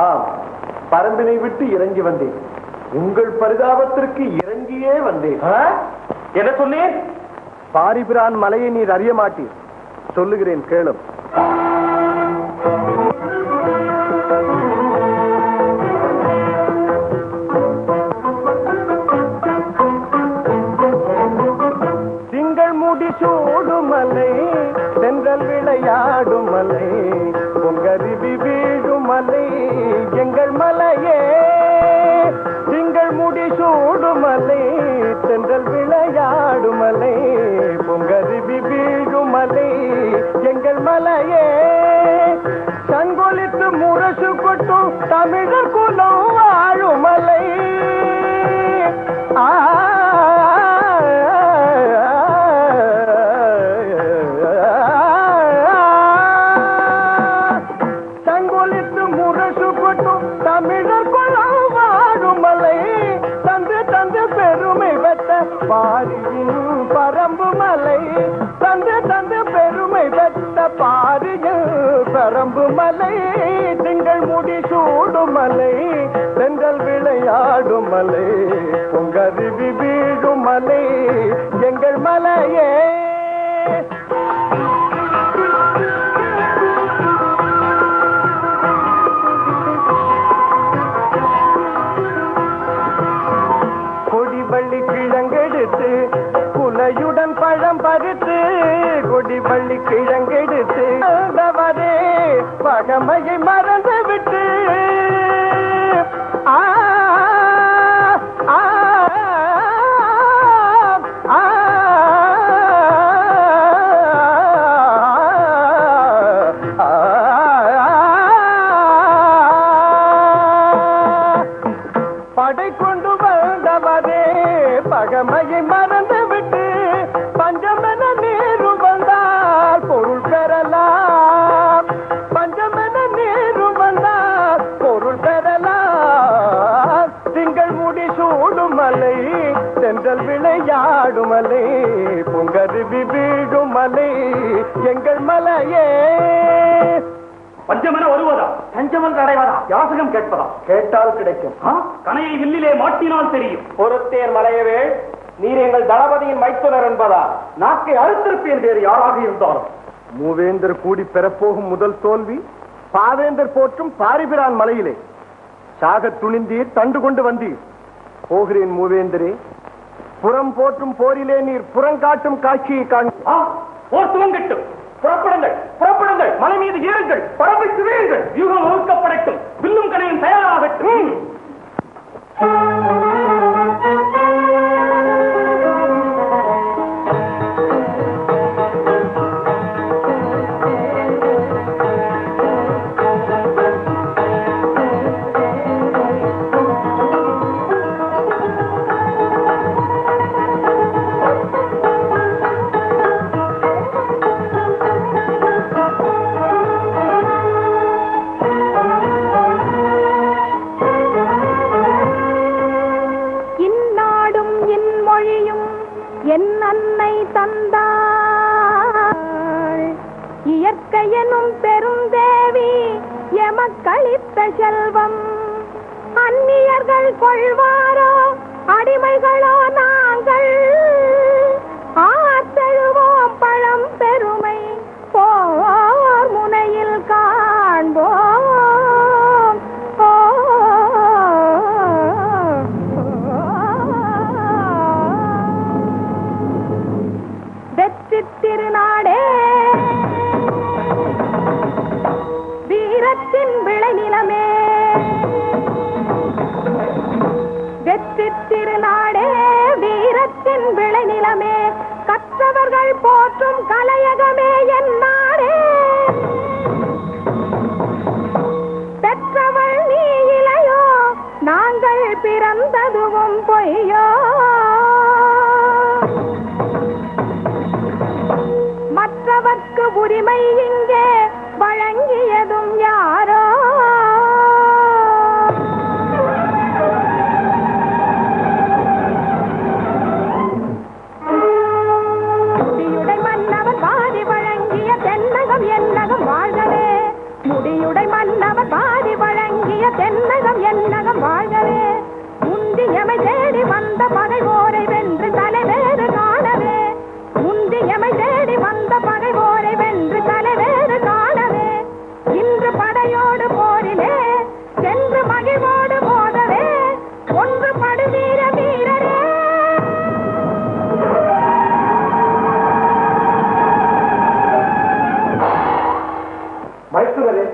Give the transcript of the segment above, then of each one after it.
ஆம், பரம்பினை விட்டு இறங்கி வந்தேன். உங்கள் பரிதாபத்திற்கு இறங்கியே வந்தேன். என்ன சொன்னேன்? பாரிபிரான் மலையை நீர் அறிய மாட்டீர். சொல்லுகிறேன் கேளும். திங்கள் முடி சூடுமலை, தென்றல் விளையாடுமலை, பொங்கருவி வீழுமலை எங்கள் மலையே. திங்கள் முடி சூடுமலை, தென்றல் விளையாடுமலை, பொங்கருவி வீழுமலை எங்கள் மலையே. சங்கொலித்து முரசு கொட்டும் தமிழர் குலம் வாழுமலை. சங்கொலித்து முரசு கொட்டும் தமிழர் குலம் வாழுமலை, தந்து தந்து பெருமை பெற்ற பாரியின் பரம்பு மலை, தந்து தந்து பெருமை பெற்ற பாரியின் பரம்பு மலை. திங்கள் முடி சூடுமலை, தென்றல் விளையாடுமலை, பொங்கருவி வீழுமலை எங்கள் மலையே. கொடிவள்ளி கிழங்கெடுத்து குலையுடன் பழம் பறித்து, கொடிவள்ளி கிழங்கெடுத்து வந்தவரே பகமையை மறந்து விட்டு, படை கொண்டு வந்தவரே பகமையை மறந்து விட்டு, பஞ்சமென நீரு வந்தால் பொருள் பெறலாம், பஞ்சமென நீரு வந்தால் பொருள் பெறலாம். திங்கள் முடி சூடுமலை, தென்றல் விளையாடுமலை, பொங்கருவி வீழுமலை எங்கள் மலையே. பஞ்சமென வருவதா, பஞ்சமென்று அடைவதா, யாசகம் கேட்பதா? கேட்டால் கிடைக்கும். கணையை வில்லிலே மாட்டினால் தெரியும். பொறுத்தேன் மலையவே, நீர் எங்கள் தளபதியின் மைத்துனர் என்பதால் நாக்கை அறுத்திருப்பேன். வேறு யாராக இருந்தாலும் மூவேந்தர் கூடி பெறப்போகும் முதல் தோல்வி பாவேந்தர் போற்றும் பாரிபிரான் மலையிலே. சாக துணிந்தீர், தண்டு கொண்டு வந்தீர். போகிறேன் மூவேந்தரே. புறம் போற்றும் போரிலே நீர் புறங்காட்டும் காட்சியை காண். போர் துவங்கட்டும். புறப்படுங்கள், புறப்படுங்கள், மலை மீது ஏறுங்கள், பறவை சிதையுங்கள், வியூகம் வகுக்கப்படட்டும், வில்லும் கணையும் தயாராகட்டும். என் அன்னை தந்தாள் இயற்கையெனும் பெருந்தேவி எமக்களித்த செல்வம். அந்நியர்கள் கொள்வாரோ அடிமைகளோ நாங்கள், ஆத்தழுவோம் பழம் பெருமை போர் முனையில் காண்போம். திருநாடே வீரத்தின் விளைநிலமே, வெற்றி திருநாடே வீரத்தின் விளைநிலமே, கற்றவர்கள் போற்றும் கலையகமே என் நாடே. பெற்றவள் நீ இளையோ, நாங்கள் பிறந்ததுவும் பொய்யோ. மற்றவர்க்கு உரிமை இங்கே வழங்கியதும் யாரோ. முடியுடை மன்னவர் பாதி வழங்கிய தென்னகம் என்னகம் வாழ்கவே, முடியுடை மன்னவர் பாதி பகைவோரை வென்று தலைவேறு காணவே, முந்தி எமை தேடி வந்த பகைவோரை வென்று தலைவேறு காணவே, இன்று படையோடு போரிலே சென்று மகிழ்வோடு மோதவே, ஒன்று படு வீர வீரரே. மைத்துனரே,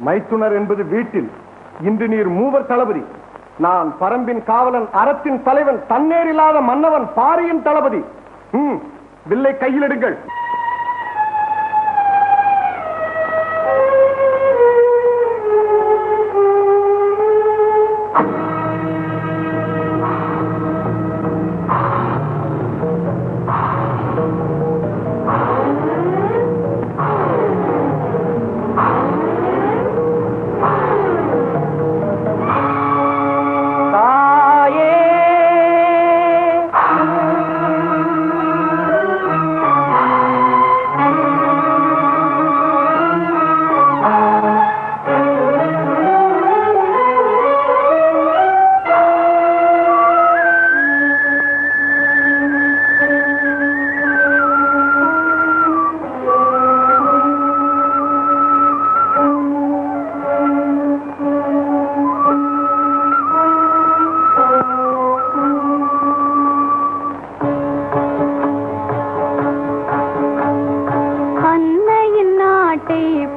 மைத்துனர் என்பது வீட்டில், இன்று நீர் மூவர் தளபதி. நான் பரம்பின் காவலன், அறத்தின் தலைவன், தன்னேரில்லாத மன்னவன், பாரியின் தளபதி. வில்லை கையில் எடுங்கள்.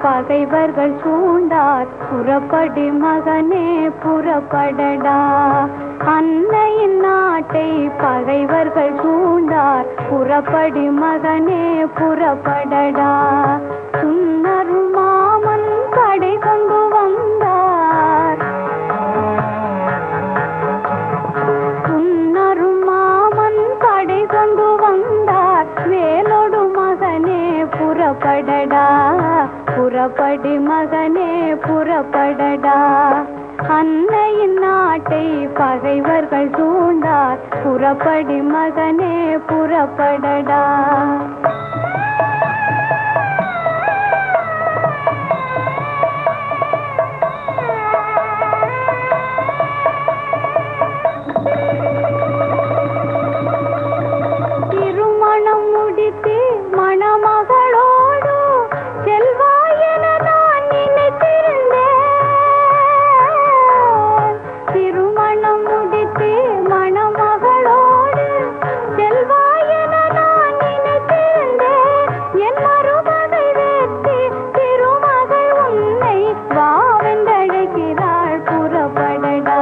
பகைவர்கள் சூண்டார் புறப்படி மகனே புறப்படடா, அன்னையின் நாட்டை பகைவர்கள் சூண்டார் புறப்படி மகனே புறப்படடா, சுன்னரும் மாமன் கடை கொண்டு வந்தார், சுன்னரும் மாமன் கடை கொண்டு வந்தார், வேலோடு மகனே புறப்படடா, புறப்படி மகனே புறப்படடா, அன்னையின் நாட்டை பகைவர்கள் சூண்டார் புறப்படி மகனே புறப்படடா. திருமணம் முடித்து மணமகளோடு செல்வாய் என நான் நினைத்திருந்தேன், திருமணம் முடித்து மணமகளோடு செல்வாய் என நான் நினைத்திருந்தேன், என் மருமகை வெற்றி திருமகள் உன்னை வாவென்றழைக்கிறாள், புறப்படடா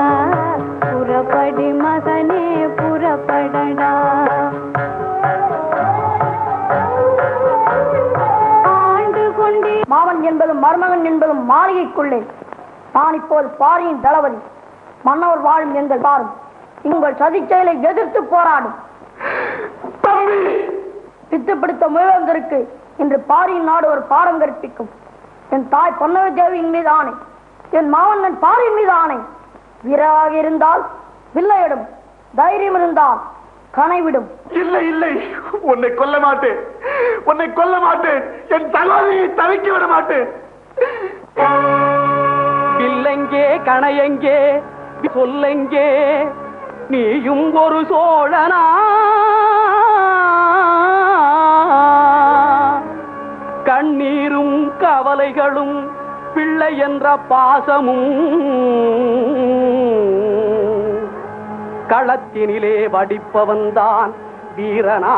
புறப்படி மகனே புறப்படடா. மாமன் என்பதும் மருமகன் என்பதும் மாளிகைக்குள்ளே, நான் இப்போது பாரியின் தளபதி, மன்னவர் வாழும் எங்கள் பாரும் உங்கள் சதி செயலை எதிர்த்து போராடும். பித்து பிடித்த முயலந்தருக்கு இன்று பாரியின் நாடு ஒரு பாடம் கற்பிக்கும். என் தாய் பொன்னவி தேவியின் மீது ஆணை, என் மாமன்னன் பாரியின் மீது ஆணை. வீராக இருந்தால் வில்லையிடும், தைரியம் இருந்தால் கனைவிடும். இல்லை இல்லை, உன்னை கொல்ல மாட்டேன், உன்னை கொல்ல மாட்டேன், என் தகவலை தவிக்க விட மாட்டேன். இல்லெங்கே கணையெங்கே சொல்லெங்கே, நீயும் ஒரு சோழனா, கண்ணீரும் கவலைகளும் பிள்ளை என்ற பாசமும் களத்தினிலே வடிப்பவன்தான் வீரனா.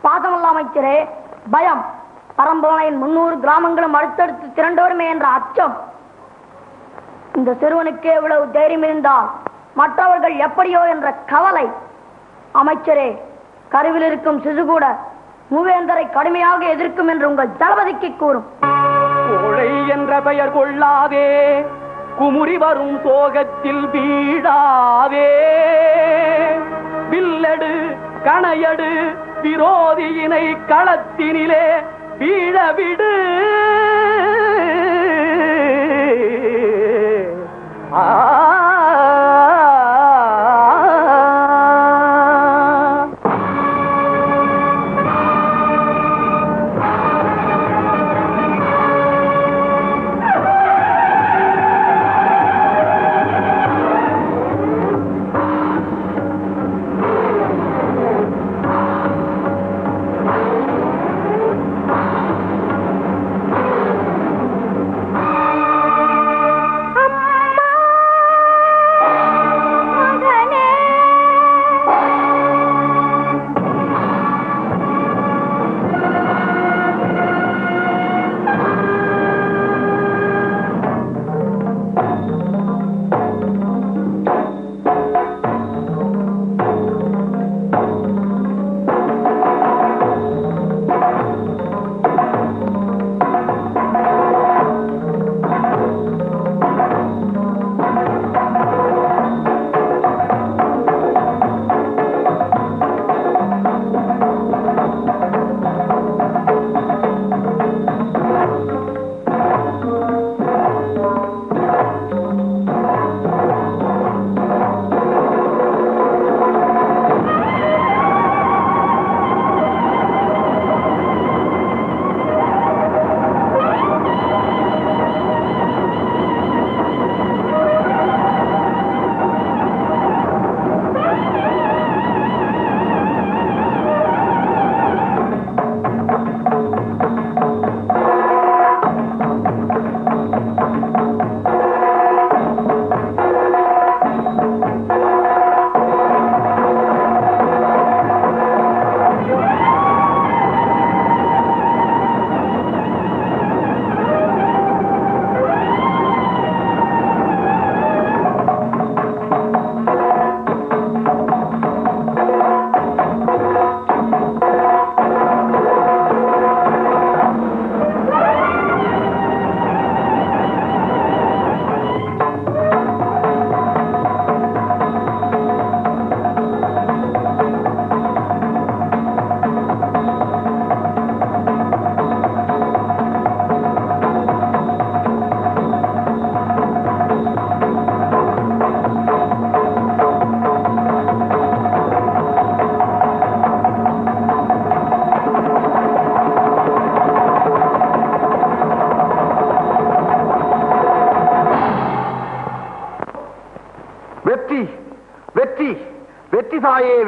பாதமல்ல அமைச்சரே, பயம். பரம்புவனையின் 300 கிராமங்களும் அடுத்தடுத்து திரண்டோருமே என்ற அச்சம். இந்த சிறுவனுக்கு எவ்வளவு தைரியம் இருந்தால் மற்றவர்கள் எப்படியோ என்ற கவலை. அமைச்சரே, கருவில் இருக்கும் சிசு கூட மூவேந்தரை கடுமையாக எதிர்க்கும் என்று உங்கள் தளபதிக்கு கூறும். கோழை என்ற பெயர் கொள்ளாதே, குமுறி வரும் சோகத்தில் வீடாவே, வில்லடு கணையடு விரோதியினை களத்தினிலே வீழவிடு.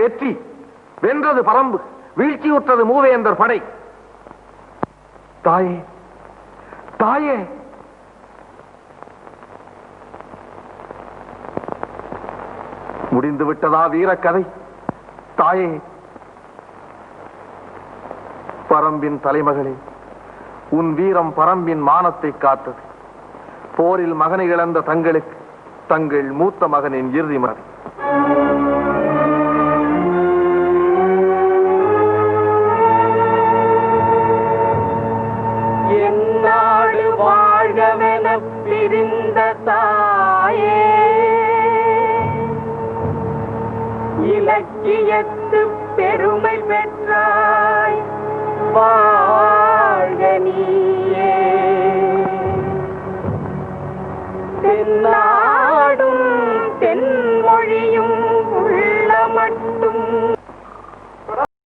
வெற்றி. வென்றது பரம்பு, வீழ்ச்சியுற்றது மூவேந்தர் படை. தாயே, தாயே, முடிந்து விட்டதா வீரக்கதை? தாயே, பரம்பின் தலைமகளே, உன் வீரம் பரம்பின் மானத்தை காத்தது. போரில் மகனை இழந்த தங்களுக்கு தங்கள் மூத்த மகனின் இறுதி மறை. என்னாடு வாழ்கவென பிரிந்த தாயே, இலக்கியத்து பெருமை பெற்றாய் வா.